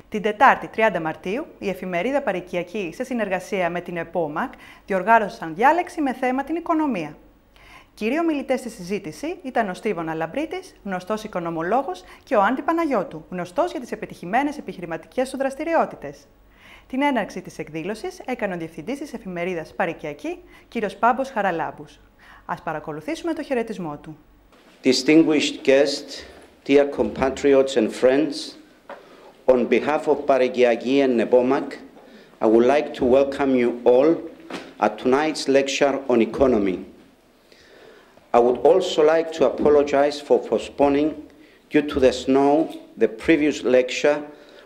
Την Τετάρτη 30 Μαρτίου, η εφημερίδα Παρικιακή σε συνεργασία με την NEPOMAK διοργάνωσαν διάλεξη με θέμα την οικονομία. Κύριοι ομιλητές στη συζήτηση ήταν ο Στέφαν Αλαμπρίτης, γνωστός οικονομολόγος, και ο Παναγιώτου, γνωστός για τις επιτυχημένες επιχειρηματικές του δραστηριότητες. Την έναρξη της εκδήλωσης έκανε ο διευθυντής της εφημερίδας Παρικιακή, κύριος Πάμπος Χαραλάμπους. Ας παρακολουθήσουμε το χαιρετισμό του. Distinguished guests, dear compatriots and friends, on behalf of PARIKIAKI and NEPOMAK, I would like to welcome you all at tonight's lecture on economy. I would also like to apologize for postponing, due to the snow, the previous lecture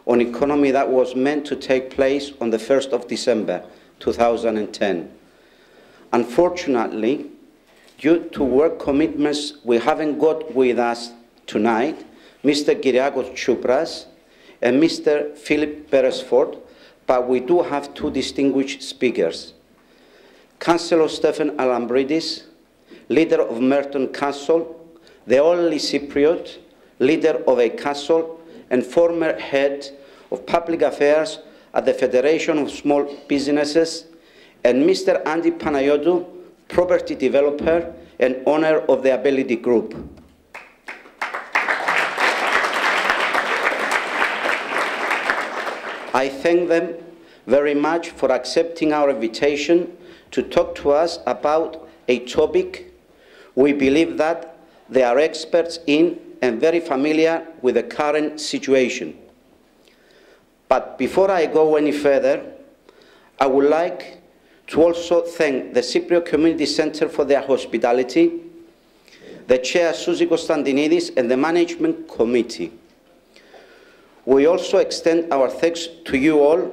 on economy that was meant to take place on the 1st of December 2010. Unfortunately, due to work commitments, we haven't got with us tonight Mr. Kyriakos Tsipras and Mr. Philip Beresford, but we do have two distinguished speakers. Councillor Stephan Alambridis, leader of Merton Castle, the only Cypriot, leader of a castle, and former head of public affairs at the Federation of Small Businesses, and Mr. Panayiotou, property developer and owner of the Ability Group. I thank them very much for accepting our invitation to talk to us about a topic we believe that they are experts in and very familiar with the current situation. But before I go any further, I would like to also thank the Cypriot Community Center for their hospitality, the Chair Suzy Konstantinidis and the Management Committee. We also extend our thanks to you all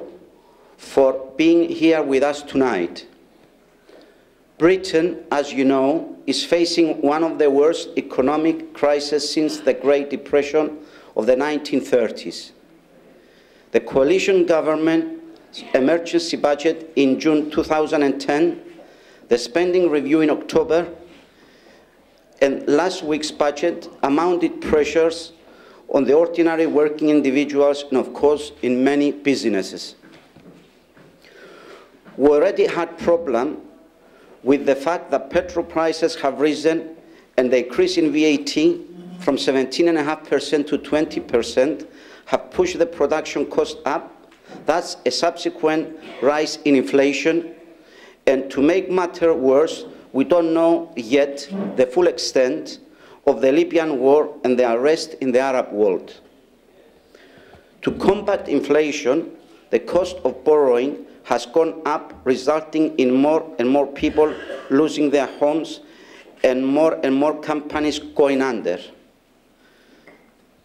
for being here with us tonight. Britain, as you know, is facing one of the worst economic crises since the Great Depression of the 1930s. The coalition government's emergency budget in June 2010, the spending review in October, and last week's budget amounted pressures on the ordinary working individuals and, of course, in many businesses. We already had problems with the fact that petrol prices have risen and the increase in VAT from 17.5% to 20% have pushed the production cost up. That's a subsequent rise in inflation. And to make matters worse, we don't know yet the full extent of the Libyan war and the unrest in the Arab world. To combat inflation, the cost of borrowing has gone up, resulting in more and more people losing their homes and more companies going under.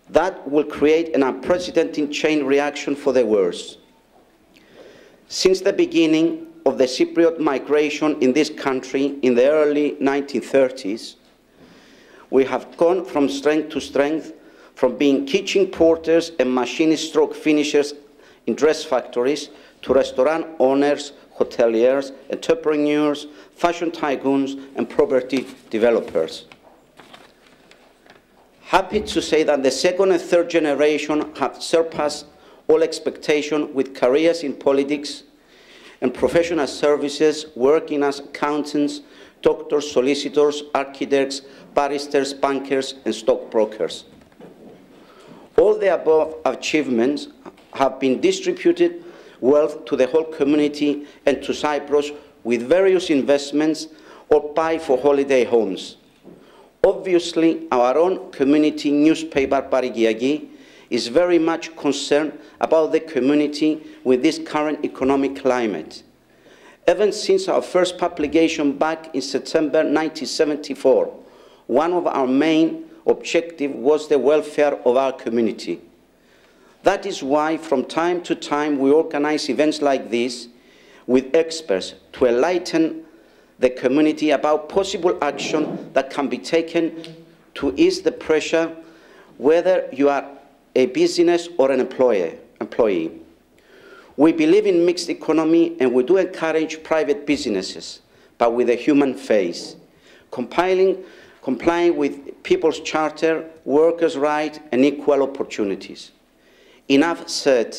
That will create an unprecedented chain reaction for the worse. Since the beginning of the Cypriot migration in this country in the early 1930s, we have gone from strength to strength, from being kitchen porters and machinist/finishers in dress factories to restaurant owners, hoteliers, entrepreneurs, fashion tycoons, and property developers. Happy to say that the second and third generation have surpassed all expectation with careers in politics and professional services, working as accountants, doctors, solicitors, architects, barristers, bankers, and stockbrokers. All the above achievements have been distributed wealth to the whole community and to Cyprus with various investments or buy for holiday homes. Obviously, our own community newspaper, Parikiyaki, is very much concerned about the community with this current economic climate. Ever since our first publication back in September 1974, one of our main objectives was the welfare of our community. That is why from time to time we organize events like this with experts to enlighten the community about possible action that can be taken to ease the pressure, whether you are a business or an employee. We believe in mixed economy and we do encourage private businesses, but with a human face, complying with People's Charter, workers' rights and equal opportunities. Enough said.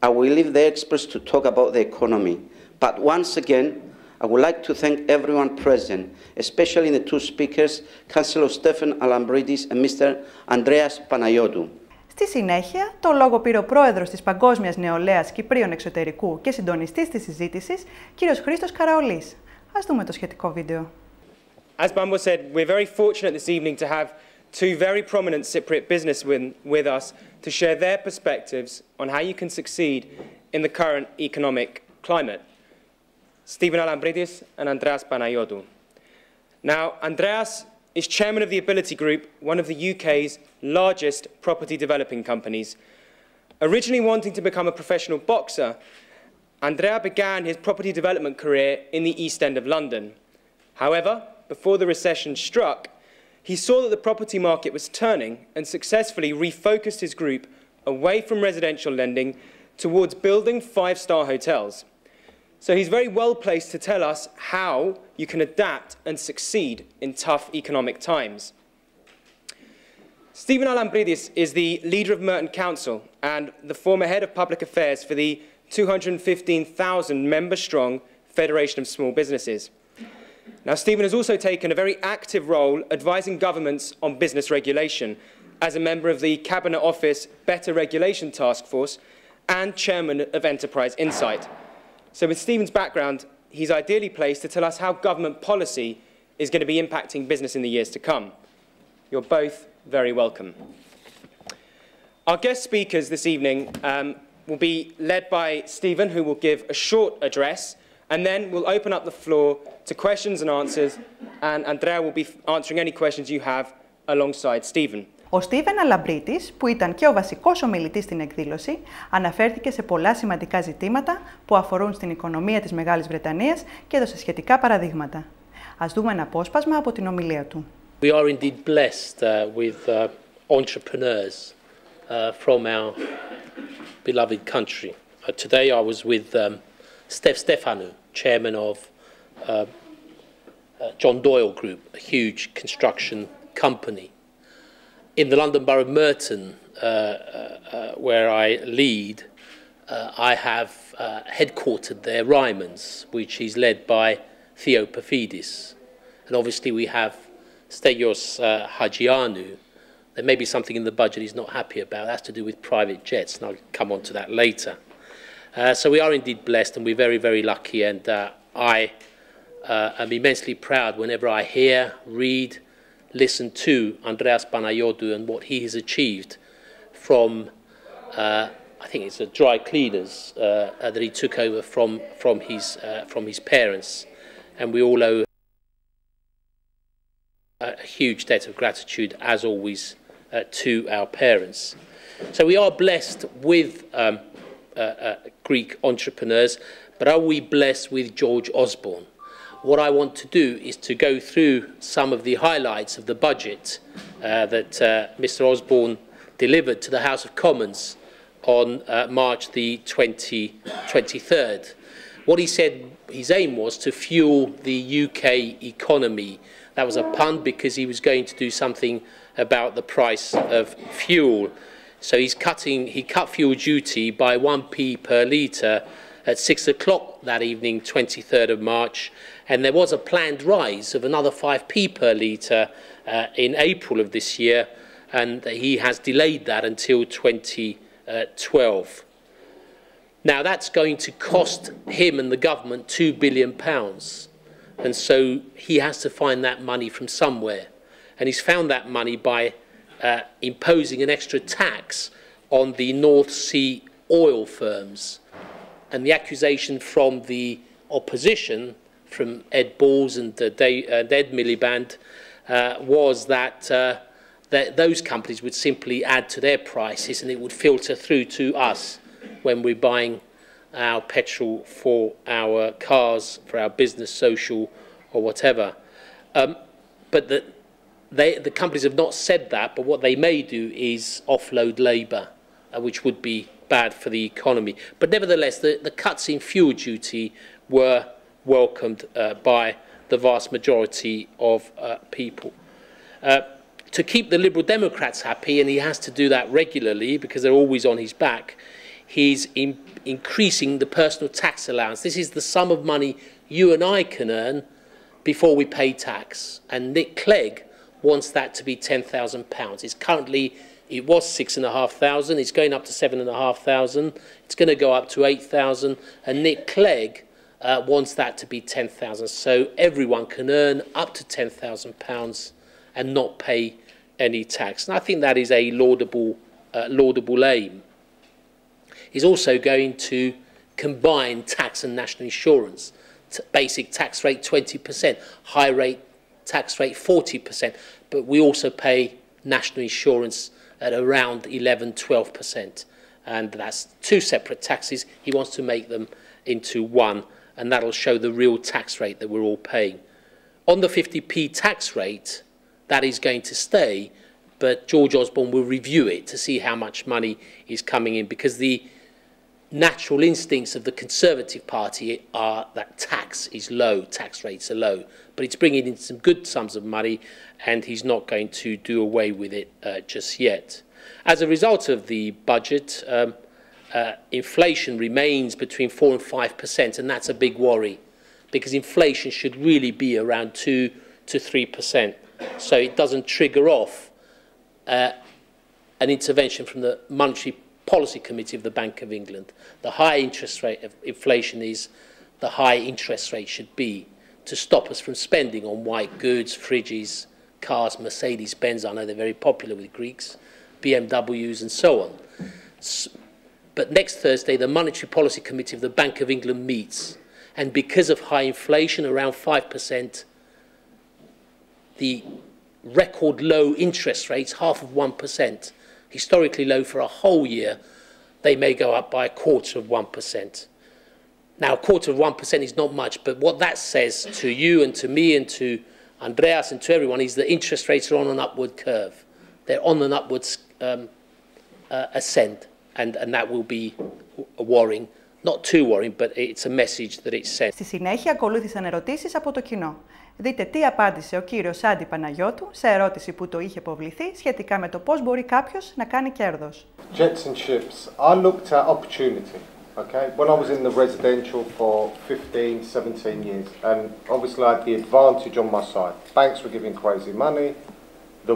I will leave the experts to talk about the economy. But once again, I would like to thank everyone present, especially the two speakers, Councillor Stephan Alambridis and Mr. Andreas Panayiotou. Στη συνέχεια, το λόγο πήρε ο πρόεδρος της Παγκόσμιας Νεολαίας Κυπρίων Εξωτερικού και συντονιστής της συζήτησης, κύριος Χρήστος Καραολής. Ας δούμε το σχετικό βίντεο. As Bambos said, we're very fortunate this evening to have two very prominent Cypriot businessmen with us to share their perspectives on how you can succeed in the current economic climate. Stephan Alambridis and Andreas Panayiotou. Now, Andreas is chairman of the Ability Group, one of the UK's largest property developing companies. Originally wanting to become a professional boxer, Andrea began his property development career in the East End of London. However, before the recession struck, he saw that the property market was turning and successfully refocused his group away from residential lending towards building five-star hotels. So he's very well placed to tell us how you can adapt and succeed in tough economic times. Stephan Alambridis is the leader of Merton Council and the former head of public affairs for the 215,000 member-strong Federation of Small Businesses. Now, Stephan has also taken a very active role advising governments on business regulation as a member of the Cabinet Office Better Regulation Task Force and chairman of Enterprise Insight. So with Stephan's background, he's ideally placed to tell us how government policy is going to be impacting business in the years to come. You're both very welcome. Our guest speakers this evening will be led by Stephan, who will give a short address, and then we'll open up the floor to questions and answers, and Andrea will be answering any questions you have alongside Stephan. Ο Στίβεν Αλαμπρίτης, που ήταν και ο βασικός ομιλητής στην εκδήλωση, αναφέρθηκε σε πολλά σημαντικά ζητήματα που αφορούν στην οικονομία της Μεγάλης Βρετανίας και έδωσε σχετικά παραδείγματα. Ας δούμε ένα απόσπασμα από την ομιλία του. We are indeed blessed with entrepreneurs from our beloved country. Today I was with STEPHAN, chairman of John Doyle Group, a huge construction company. In the London Borough of Merton, where I lead, I have headquartered there Ryman's, which is led by Theo Paphides. And obviously we have Stegios Hagianou. There may be something in the budget he's not happy about. That's to do with private jets, and I'll come on to that later. So we are indeed blessed, and we're very, very lucky, and I am immensely proud whenever I hear, read, listen to Andreas Panayiotou and what he has achieved from, I think it's a dry cleaners that he took over from his parents, and we all owe a huge debt of gratitude, as always, to our parents. So we are blessed with Greek entrepreneurs, but are we blessed with George Osborne? What I want to do is to go through some of the highlights of the budget that Mr. Osborne delivered to the House of Commons on March the 23rd. What he said his aim was to fuel the UK economy. That was a pun because he was going to do something about the price of fuel. So he cut fuel duty by 1p per litre at 6 o'clock that evening, 23rd of March, and there was a planned rise of another 5p per litre in April of this year, and he has delayed that until 2012. Now that's going to cost him and the government £2 billion, and so he has to find that money from somewhere, and he's found that money by imposing an extra tax on the North Sea oil firms. And the accusation from the opposition, from Ed Balls and Ed Miliband, was that those companies would simply add to their prices and it would filter through to us when we're buying our petrol for our cars, for our business, social or whatever. But the companies have not said that, but what they may do is offload labour, which would be bad for the economy. But nevertheless, the cuts in fuel duty were welcomed by the vast majority of people. To keep the Liberal Democrats happy, and he has to do that regularly because they're always on his back, he's increasing the personal tax allowance. This is the sum of money you and I can earn before we pay tax. And Nick Clegg wants that to be £10,000. It's currently, it was 6,500, it's going up to 7,500, it's going to go up to 8,000, and Nick Clegg wants that to be 10,000. So everyone can earn up to £10,000 and not pay any tax. And I think that is a laudable aim. He's also going to combine tax and national insurance. Basic tax rate 20%, high rate tax rate 40%, but we also pay national insurance at around 11–12%, and that's two separate taxes. He wants to make them into one, and that'll show the real tax rate that we're all paying. On the 50p tax rate, that is going to stay, but George Osborne will review it to see how much money is coming in, because the natural instincts of the Conservative Party are that tax is low, tax rates are low, but it's bringing in some good sums of money, and he's not going to do away with it just yet. As a result of the budget, inflation remains between 4 and 5%, and that's a big worry, because inflation should really be around 2 to 3%, so it doesn't trigger off an intervention from the Monetary Policy Committee of the Bank of England. The high interest rate of inflation is the high interest rate should be to stop us from spending on white goods, fridges, cars, Mercedes-Benz. I know they're very popular with Greeks, BMWs and so on. But next Thursday, the Monetary Policy Committee of the Bank of England meets, and because of high inflation, around 5%, the record low interest rates, half of 1%, historically low for a whole year, they may go up by 1/4%. Now, 1/4% is not much, but what that says to you and to me and to Andreas and to everyone is that interest rates are on an upward curve. They're on an upward ascent, and that will be worrying. Not too worrying, but it's a message that it sends. Στη συνέχεια ακολούθησαν ερωτήσεις από το κοινό. Δείτε τι απάντησε ο κύριος Άντι Παναγιώτου σε ερώτηση που το είχε υποβληθεί σχετικά με το πώς μπορεί κάποιος να κάνει κέρδος. Jets and ships. I looked at opportunity. Okay, when I was in the residential for 15, 17 years, and obviously I had the advantage on my side. Banks were giving crazy money. The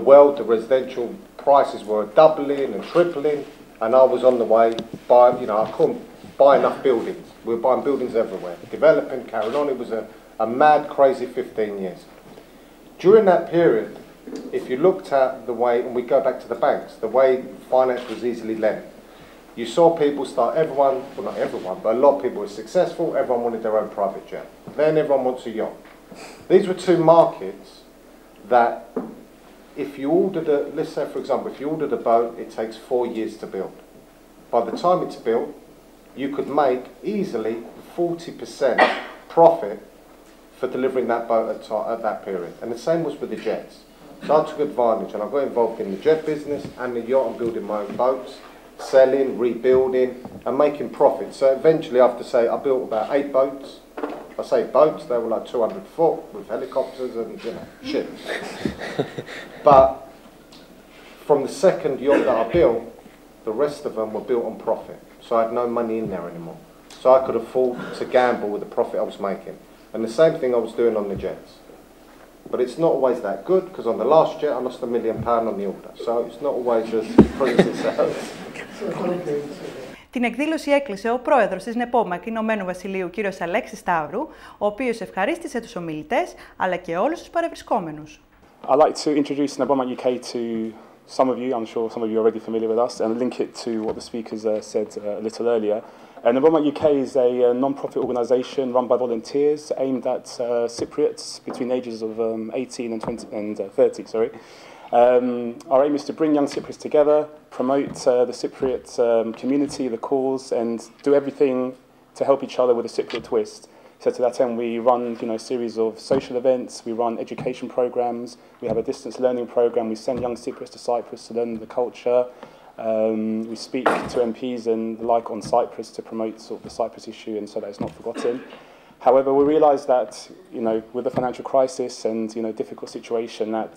residential prices were doubling and tripling, and I was on the way by, I couldn't buy enough buildings. We were buying buildings everywhere, developing, carrying on. It was a mad, crazy 15 years. During that period, if you looked at the way, and we go back to the banks, the way finance was easily lent, you saw people start, well not everyone, but a lot of people were successful, everyone wanted their own private jet. Then everyone wants a yacht. These were two markets that if you ordered let's say for example, if you ordered a boat, it takes 4 years to build. By the time it's built, you could make easily 40% profit for delivering that boat at that period. And the same was with the jets. So I took advantage and I got involved in the jet business and the yacht and building my own boats, selling, rebuilding and making profit. So eventually I have to say I built about 8 boats. I say boats, they were like 200 foot with helicopters and ships. But from the second yacht that I built, the rest of them were built on profit. So I had no money in there anymore. So I could afford to gamble with the profit I was making. And the same thing I was doing on the jets. But it's not always that good, because on the last jet I lost £1 million on the order. So it's not always as pretty as it sounds. Την εκδήλωση έκλεισε ο πρόεδρος της NEPOMAK Ηνωμένου Βασιλείου, κύριος Αλέξης Σταύρου, ο οποίος ευχαρίστησε τους ομιλητές, αλλά και όλους τους παρευρισκόμενους. I'd like to introduce NEPOMAK UK to some of you. I'm sure some of you are already familiar with us, and link it to what the speakers said a little earlier. NEPOMAK UK is a non-profit organisation run by volunteers aimed at Cypriots between the ages of 18 and 30. Sorry. Our aim is to bring young Cypriots together, promote the Cypriot community, the cause, and do everything to help each other with a Cypriot twist. So to that end, we run a series of social events, we run education programmes, we have a distance learning programme, we send young Cypriots to Cyprus to learn the culture. We speak to MPs and the like on Cyprus to promote the Cyprus issue and so that it's not forgotten. However, we realise that with the financial crisis and difficult situation, that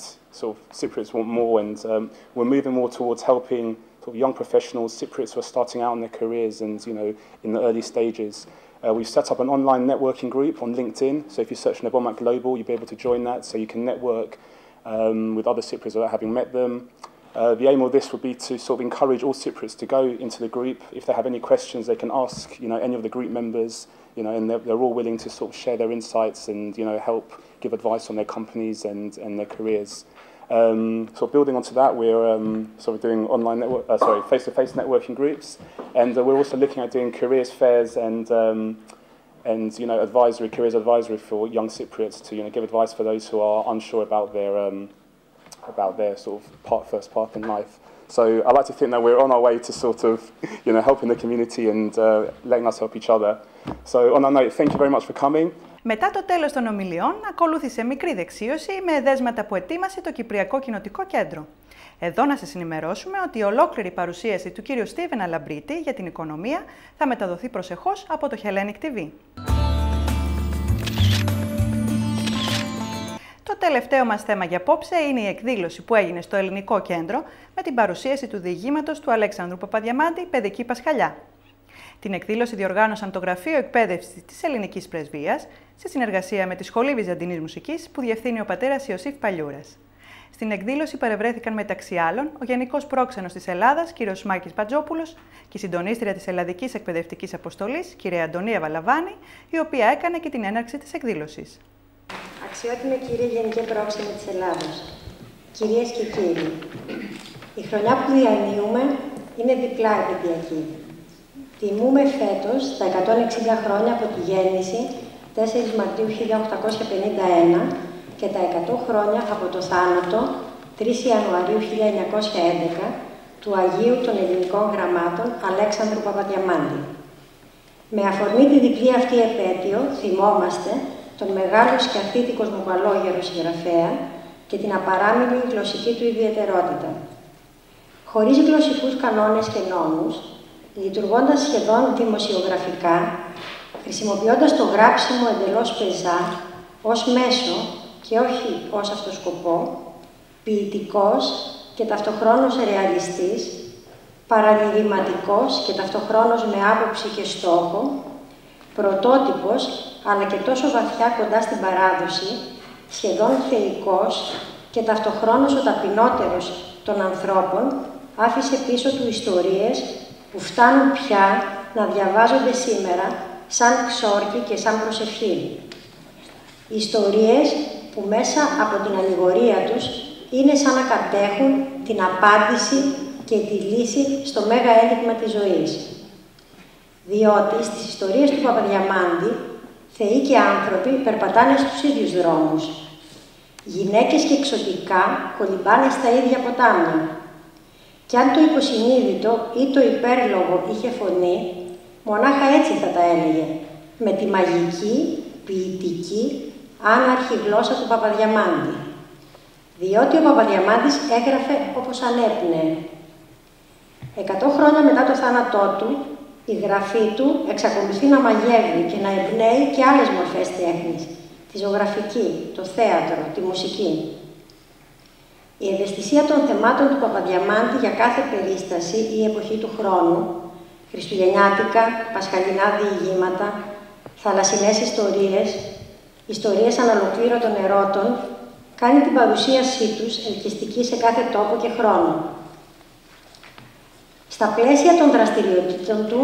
Cypriots want more, and we're moving more towards helping young professionals, Cypriots who are starting out in their careers and, in the early stages. We've set up an online networking group on LinkedIn. So if you search NEPOMAK Global, you'll be able to join that so you can network with other Cypriots without having met them. The aim of this would be to sort of encourage all Cypriots to go into the group. If they have any questions, they can ask, any of the group members, and they're all willing to sort of share their insights and, help give advice on their companies and their careers. So building onto that, we're sort of doing online face-to-face networking groups, and we're also looking at doing careers fairs and careers advisory for young Cypriots to give advice for those who are unsure about their sort of first path in life. So I like to think that we're on our way to sort of helping the community and letting us help each other. So on that note, thank you very much for coming. Μετά το τέλος των ομιλιών, ακολούθησε μικρή δεξίωση με δέσματα που ετοίμασε το Κυπριακό Κοινοτικό Κέντρο. Εδώ να σας ενημερώσουμε ότι η ολόκληρη παρουσίαση του κύριου Στίβεν Αλαμπρίτη για την οικονομία θα μεταδοθεί προσεχώς από το Hellenic TV. Το τελευταίο μας θέμα για απόψε είναι η εκδήλωση που έγινε στο Ελληνικό Κέντρο με την παρουσίαση του διηγήματος του Αλέξανδρου Παπαδιαμάντη «Παιδική Πασχαλιά». Την εκδήλωση διοργάνωσαν το Γραφείο Εκπαίδευσης της Ελληνικής Πρεσβείας σε συνεργασία με τη Σχολή Βυζαντινής Μουσικής που διευθύνει ο πατέρας Ιωσήφ Παλιούρας. Στην εκδήλωση παρευρέθηκαν μεταξύ άλλων ο Γενικός Πρόξενος της Ελλάδας, κ. Μάκης Πατζόπουλος, και η συντονίστρια της Ελλαδικής Εκπαιδευτικής Αποστολής, κ. Αντωνία Βαλαβάνη, η οποία έκανε και την έναρξη της εκδήλωσης. Αξιότιμε κύριε Γενικέ Πρόξενε της Ελλάδος, κυρίες και κύριοι, η χρονιά που διανύουμε είναι διπλά επαιτειακή. Τιμούμε φέτος τα 160 χρόνια από τη γέννηση 4 Μαρτίου 1851 και τα 100 χρόνια από το θάνατο 3 Ιανουαρίου 1911 του Αγίου των Ελληνικών Γραμμάτων Αλέξανδρου Παπαδιαμάντη. Με αφορμή τη διπλή αυτή επέτειο θυμόμαστε τον μεγάλο σκιαθήτη κοσμοπαλόγερο συγγραφέα και την απαράμιλη γλωσσική του ιδιαιτερότητα. Χωρίς γλωσσικούς κανόνες και νόμους, λειτουργώντας σχεδόν δημοσιογραφικά, χρησιμοποιώντας το γράψιμο εντελώς πεζά ως μέσο και όχι ως αυτό σκοπό, ποιητικός και ταυτοχρόνως ρεαλιστής, παραδειγματικός και ταυτοχρόνως με άποψη και στόχο, πρωτότυπος αλλά και τόσο βαθιά κοντά στην παράδοση, σχεδόν θεϊκός και ταυτοχρόνως ο ταπεινότερος των ανθρώπων, άφησε πίσω του ιστορίες που φτάνουν πια να διαβάζονται σήμερα σαν ξόρκι και σαν προσευχή. Ιστορίες που μέσα από την αλληγορία τους είναι σαν να κατέχουν την απάντηση και τη λύση στο μέγα ένιγμα της ζωής. Διότι στις ιστορίες του Παπαδιαμάντη, θεοί και άνθρωποι περπατάνε στους ίδιους δρόμους. Γυναίκες και εξωτικά κολυμπάνε στα ίδια ποτάμια. Κι αν το υποσυνείδητο ή το υπέρλογο είχε φωνή, μονάχα έτσι θα τα έλεγε, με τη μαγική, ποιητική, άναρχη γλώσσα του Παπαδιαμάντη. Διότι ο Παπαδιαμάντης έγραφε όπως ανέπνεε. 100 χρόνια μετά το θάνατό του, η γραφή του εξακολουθεί να μαγεύει και να εμπνέει και άλλες μορφές τέχνης, τη ζωγραφική, το θέατρο, τη μουσική. Η ευαισθησία των θεμάτων του Παπαδιαμάντη για κάθε περίσταση ή εποχή του χρόνου, χριστουγεννιάτικα, πασχαλινά διηγήματα, θαλασσινές ιστορίες, ιστορίες ανολοκλήρωτων ερώτων, κάνει την παρουσίασή τους ελκυστική σε κάθε τόπο και χρόνο. Στα πλαίσια των δραστηριοτήτων του,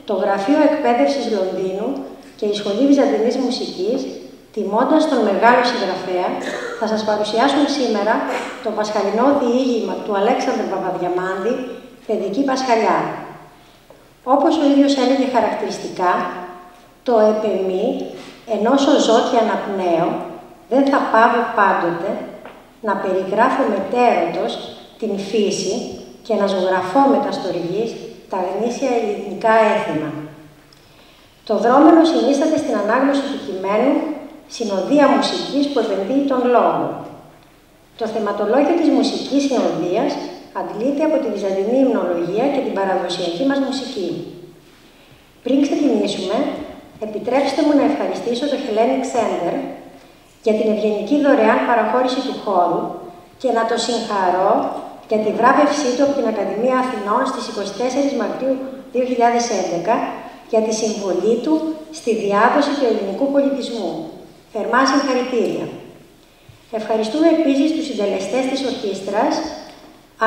το Γραφείο Εκπαίδευσης Λονδίνου και η Σχολή Βυζαντινής Μουσικής, τιμώντας τον μεγάλο συγγραφέα, θα σας παρουσιάσουν σήμερα το πασχαλινό διήγημα του Αλέξανδρου Παπαδιαμάντη, «Παιδική Πασχαλιά». Όπως ο ίδιος έλεγε χαρακτηριστικά, το επεμί, ενώσο ζω και αναπνέω, δεν θα πάβω πάντοτε να περιγράφω μετέρωτος την φύση και να ζωγραφώ μεταστοργής τα γνήσια ελληνικά έθιμα. Το δρόμενο συνίσταται στην ανάγνωση του κειμένου συνοδεία μουσικής που επενδύει τον λόγο. Το θεματολόγιο της μουσικής συνοδείας αντλείται από τη βυζαντινή υμνολογία και την παραδοσιακή μας μουσική. Πριν ξεκινήσουμε, επιτρέψτε μου να ευχαριστήσω το Hellenic Center για την ευγενική δωρεάν παραχώρηση του χώρου και να το συγχαρώ για τη βράβευσή του από την Ακαδημία Αθηνών στις 24 Μαρτίου 2011 για τη συμβολή του στη διάδοση του ελληνικού πολιτισμού. Θερμά συγχαρητήρια. Ευχαριστούμε επίσης τους συντελεστές της ορχήστρας,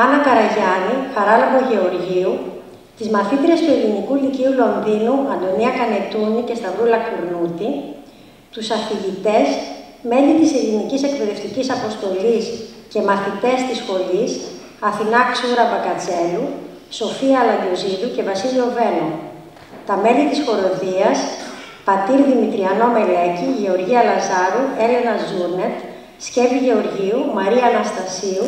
Άννα Καραγιάννη, Χαράλαμπο Γεωργίου, τις μαθήτριες του Ελληνικού Λυκείου Λονδίνου, Αντωνία Κανετούνη και Σταυρούλα Κουρνούτη, τους αφηγητές, μέλη της Ελληνικής Εκπαιδευτικής Αποστολής και μαθητές της σχολής, Αθηνά Ξούρα Μπακατσέλου, Σοφία Αλαγκιοζίδου και Βασίλειο Βένο, τα μέλη της χοροδίας, Πατήρ Δημητριανό Μελέκη, Γεωργία Λαζάρου, Έλενα Ζούρνετ, Σκεύη Γεωργίου, Μαρία Αναστασίου,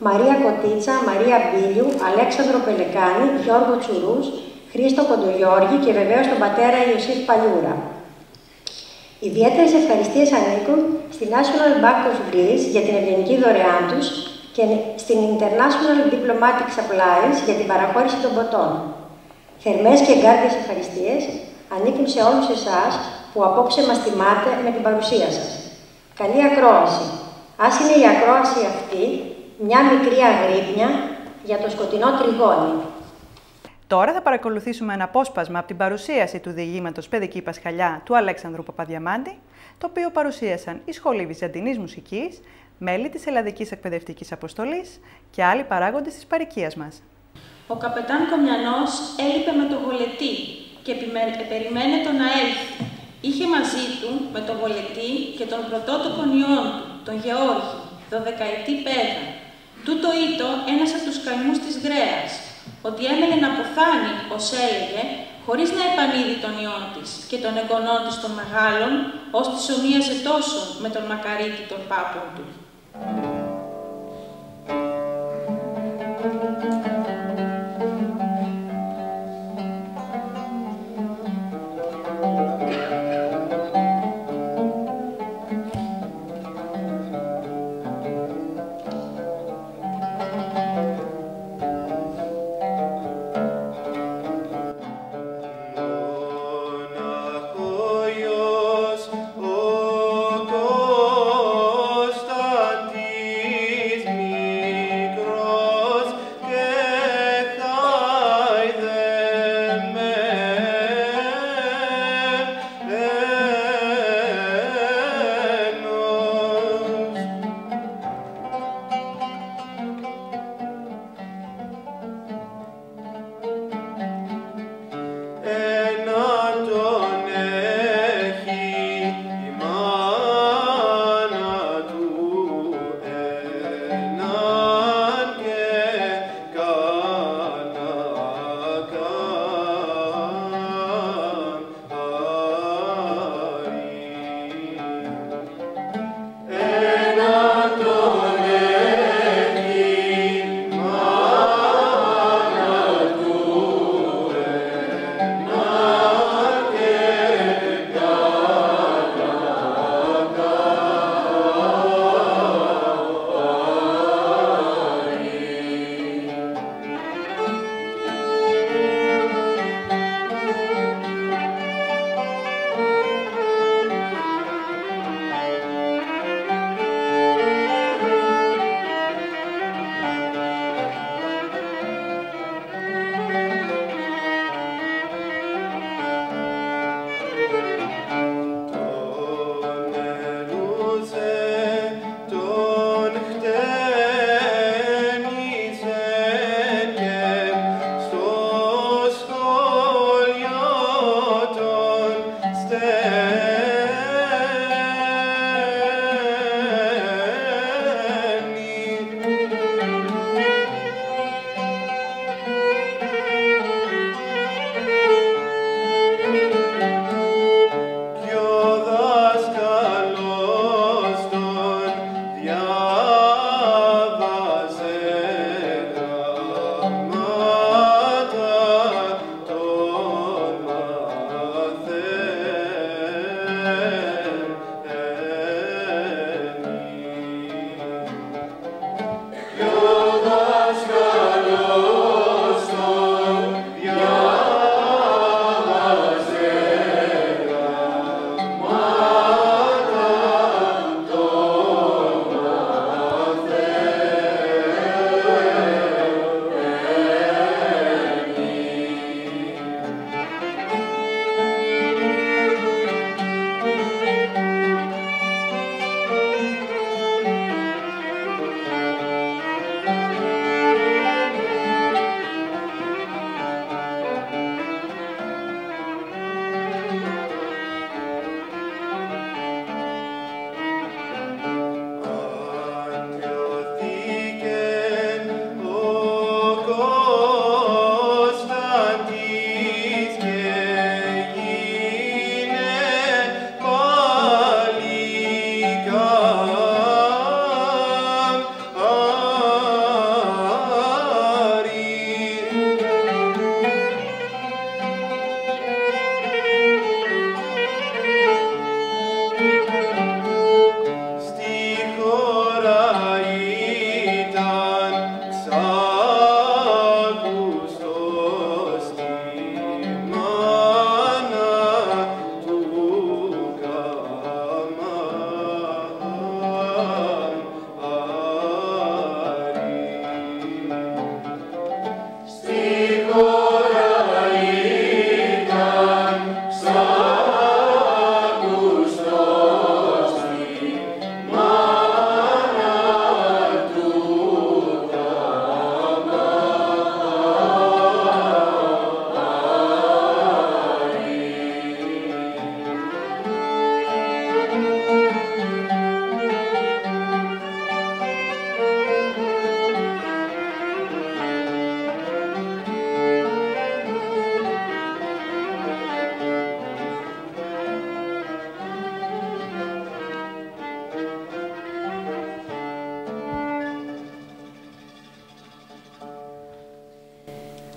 Μαρία Κοτίτσα, Μαρία Μπίλιου, Αλέξανδρο Πελεκάνη, Γιώργο Τσουρούς, Χρήστο Κοντογιώργη και βεβαίως τον πατέρα Ιωσήφ Παλιούρα. Ιδιαίτερες ευχαριστίες ανήκουν στη National Bank of Greece για την ευγενική δωρεά τους και στην International Diplomatic Supplies για την παραχώρηση των ποτών. Θερμές και εγκάρδιες ευχαριστίες ανήκουν σε όλους εσάς που απόψε μας τιμάτε με την παρουσία σας. Καλή ακρόαση. Ας είναι η ακρόαση αυτή μια μικρή αγρύπνια για το σκοτεινό τριγώνι. Τώρα θα παρακολουθήσουμε ένα απόσπασμα από την παρουσίαση του διηγήματος «Παιδική Πασχαλιά» του Αλέξανδρου Παπαδιαμάντη, το οποίο παρουσίασαν η Σχολή Βυζαντινής Μουσικής, μέλη της Ελλαδικής Εκπαιδευτικής Αποστολής και άλλοι παράγοντες της παροικίας μας. Ο καπετάν Κομιανός έλειπε με το βολετή και περιμένε να έλθει. Είχε μαζί του με το βολετή και τον πρωτότοκον ιόν του, τον Γεώργη, 12ετή παίδα. Τούτο ήτο ένας από τους καημούς της Γρέας, ότι έμελε να αποθάνει, ως έλεγε, χωρίς να επανείδει τον ιόν της και τον εγγονών της των μεγάλων, ως της ομοίαζε τόσο με τον μακαρίτη των πάπων του. Μοναχογιός ο Κωνσταντίνος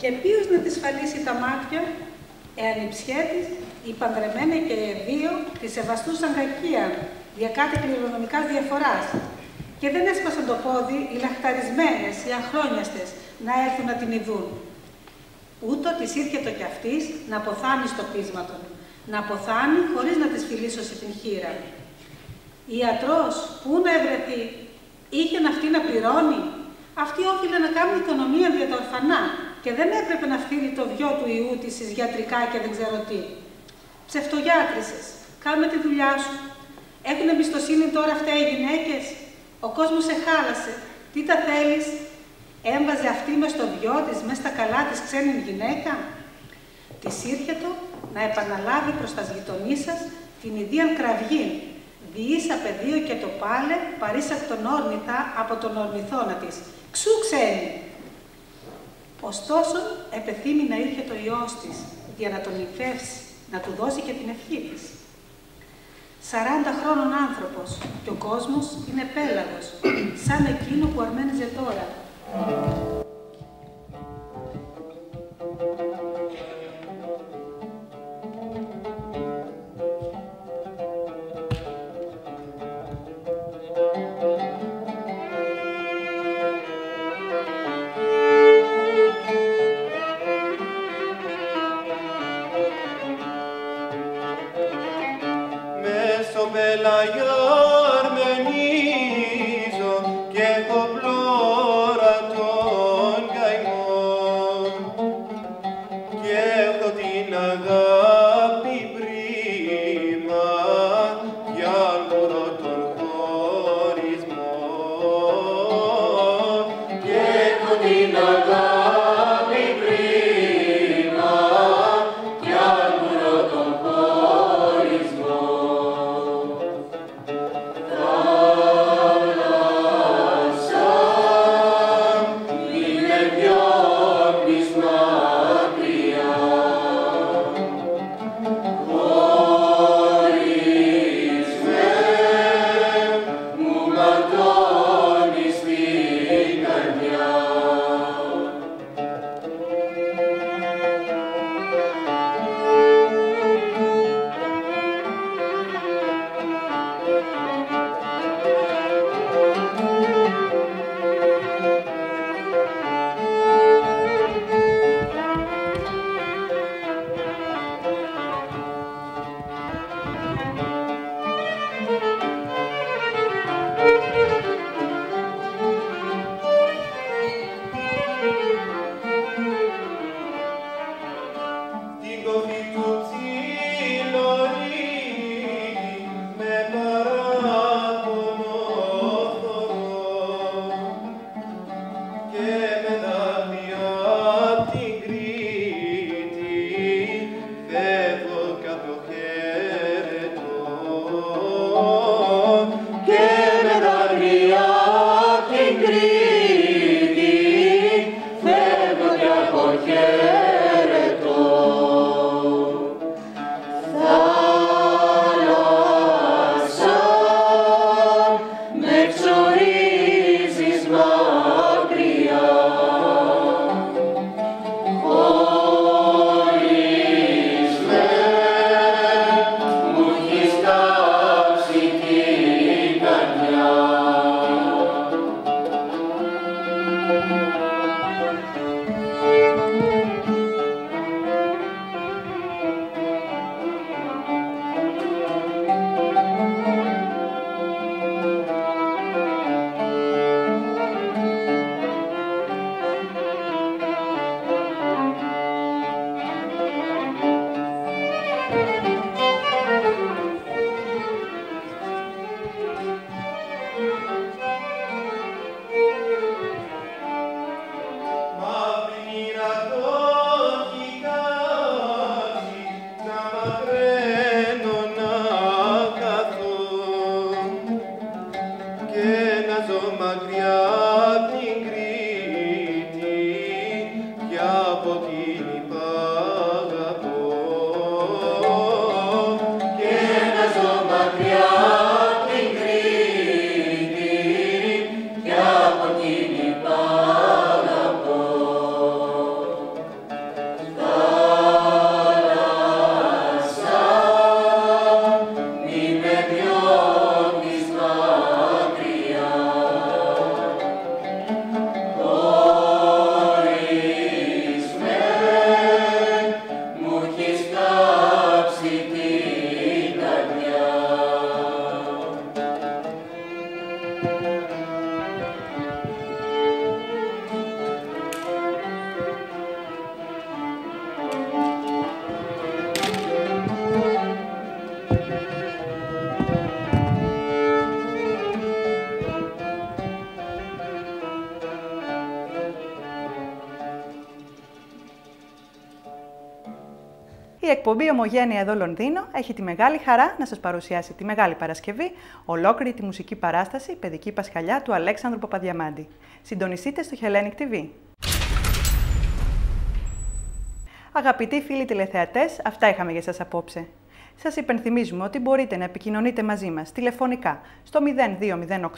Και ποιος να της φαλίσει τα μάτια, εάν οι ψιέτης, οι παντρεμένοι και οι δύο, τη σεβαστούσαν κακία, για κάτι κληρονομικάς διαφοράς. Και δεν έσπασαν το πόδι οι λαχταρισμένες, οι αχρόνιαστες, να έρθουν να την ειδούν. Ούτω της ήρχετο κι αυτής να αποθάνει στο πείσματον, να αποθάνει χωρίς να της φιλήσωσε την χείρα. Η ιατρός, πού να ευρεθεί, είχε αυτή να πληρώνει. Αυτή όφιλε να κάνει οικονομία δια τα ορφανά και δεν έπρεπε να φτύρει το βιό του ιού της εις γιατρικά και δεν ξέρω τι. Ψευτογιάτρησες, κάνε τη δουλειά σου. Έχουν εμπιστοσύνη τώρα αυτά οι γυναίκες. Ο κόσμος σε χάλασε. Τι τα θέλεις. Έμβαζε αυτή μες στο βιό της, μες στα καλά της ξένη γυναίκα. Της ήρχετο να επαναλάβει προς τα γειτονίσας την ιδίαν κραυγήν. Διήσα πεδίο και το πάλε, παρήσακ τον όρνηθα από τον ορνηθώνα της. Ξού ξένη. Ωστόσο, επεθύμη να ήρχε το ιός της, για να τον νυμφεύσει, να του δώσει και την ευχή της. 40 χρόνων άνθρωπος και ο κόσμος είναι πέλαγος, σαν εκείνο που αρμένιζε τώρα. Η εκπομπή Ομογένεια εδώ Λονδίνο έχει τη μεγάλη χαρά να σας παρουσιάσει τη Μεγάλη Παρασκευή ολόκληρη τη μουσική παράσταση Παιδική Πασχαλιά του Αλέξανδρου Παπαδιαμάντη. Συντονιστείτε στο Hellenic TV. Αγαπητοί φίλοι τηλεθεατές, αυτά είχαμε για σας απόψε. Σας υπενθυμίζουμε ότι μπορείτε να επικοινωνείτε μαζί μας τηλεφωνικά στο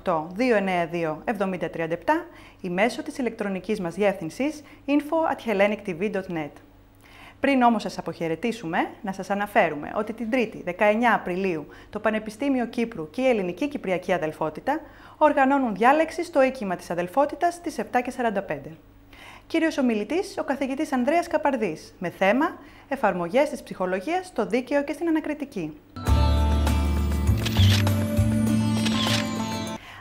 0208 292 7037 ή μέσω της ηλεκτρονικής μας διεύθυνσης info@hellenictv.net. Πριν όμως σας αποχαιρετήσουμε, να σας αναφέρουμε ότι την 3η 19 Απριλίου το Πανεπιστήμιο Κύπρου και η Ελληνική Κυπριακή Αδελφότητα οργανώνουν διάλεξη στο οίκημα της Αδελφότητας στις 7:45. Κύριος ομιλητής, ο καθηγητής Ανδρέας Καπαρδής, με θέμα «Εφαρμογές της ψυχολογίας στο δίκαιο και στην ανακριτική».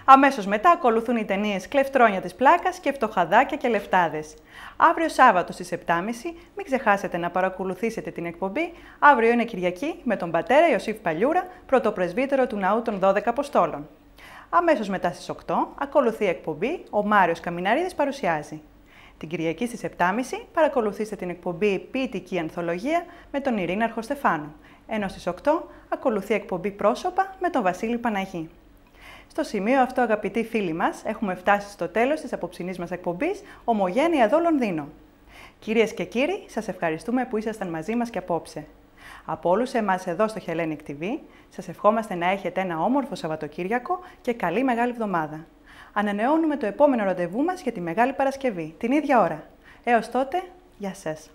Αμέσως μετά ακολουθούν οι ταινίες «Κλεφτρόνια της πλάκας» και «Φτωχαδάκια και λεφτάδες». Αύριο Σάββατο στις 7:30 μην ξεχάσετε να παρακολουθήσετε την εκπομπή «Αύριο είναι Κυριακή» με τον πατέρα Ιωσήφ Παλιούρα, πρωτοπρεσβύτερο του Ναού των 12 Αποστόλων. Αμέσως μετά στις 8 ακολουθεί η εκπομπή «Ο Μάριος Καμιναρίδης παρουσιάζει». Την Κυριακή στις 7:30 παρακολουθήστε την εκπομπή «Ποιητική Ανθολογία» με τον Ειρήναρχο Στεφάνου, ενώ στις 8 ακολουθεί η εκπομπή «Πρόσωπα» με τον Βασίλη Παναγή. Στο σημείο αυτό, αγαπητοί φίλοι μας, έχουμε φτάσει στο τέλος της απόψινής μας εκπομπής «Ομογένεια εδώ Λονδίνο». Κυρίες και κύριοι, σας ευχαριστούμε που ήσασταν μαζί μας και απόψε. Από όλους εμάς εδώ στο Hellenic TV, σας ευχόμαστε να έχετε ένα όμορφο Σαββατοκύριακο και καλή Μεγάλη Εβδομάδα. Ανανεώνουμε το επόμενο ραντεβού μας για τη Μεγάλη Παρασκευή, την ίδια ώρα. Έως τότε, γεια σας.